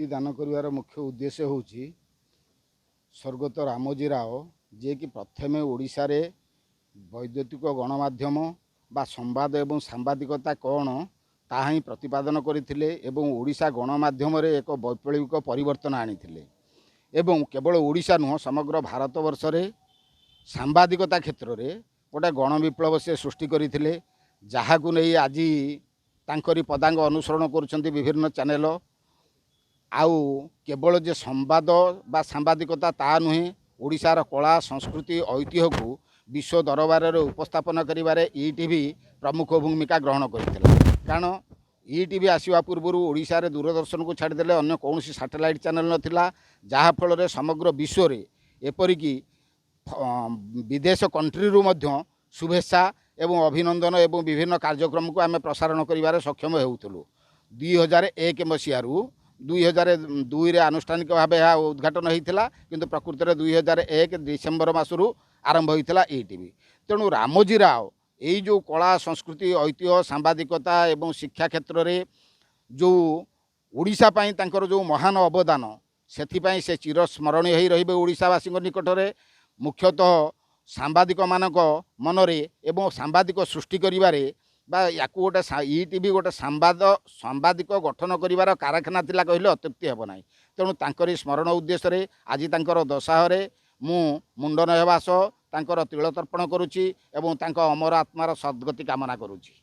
ET दान कर मुख्य उद्देश्य हूँ स्वर्गत रामोजी राव जे कि प्रथमे ओडिशा रे वैद्युतिक गणमाध्यम बा संवाद एवं सांबादिकता कौन ताहा ही प्रतिपादन करथिले एवं ओडिशा गणमाध्यम रे एक वैप्लविक परिवर्तन आनिथिले एवं केवल ओडिशा नुह समग्र भारत वर्ष रे सांबादिकता क्षेत्र रे गोटे गण विप्लव से सृष्टि करथिले जहाकु नै आज तांकरी पदांग अनुसरण करुछंती विभिन्न चैनल आउ केवल जे संवाद बा सांबादिकता ता नुहे ओडिशार कला संस्कृति ऐतिह्य को विश्व दरबार रे उपस्थापन करिबारे ईटीवी प्रमुख भूमिका ग्रहण करथिला कारण ईटीवी आसीबा पूर्व ओडिशा रे दूरदर्शन को छाड़देले अन्य कौन सैटेलाइट चैनल नथिला जहा फल रे समग्र विश्व रे एपरिकी विदेश कंट्री रु मध्य शुभेच्छा एवं अभिनंदन एवं विभिन्न कार्यक्रम को आम प्रसारण करिबारे सक्षम हेउथलु 2001 मसीहारू 2002 रे आनुष्ठानिक भाव यह उद्घाटन होता किंतु प्रकृत में 2001 डिसेम्बर मासरू आरंभ होता ईटीवी। तेणु रामोजी राव यही जो कला संस्कृति ऐतिह्य सांबादिकता एवं शिक्षा क्षेत्र में जो ओडिशा पाई तांकर जो महान अवदान से चिरस्मरणीय हो रही ओडिशावासी निकट में मुख्यतः सांबादिक मानक मनरे एवं सांबादिक सृष्टि करिबारे बा याकू गोटे ईटीवी गोटे सांबादिक गठन करिवार कारखाना थिला कहले अत्युक्ति हेब नाही। तेणु तांकरी स्मरण उद्देश्य आज तांकर दशाहरे मु मुंडन हेबा सह तांकर तिल तर्पण करुछि एवं तांको अमर आत्मार सद्गति कामना करुछि।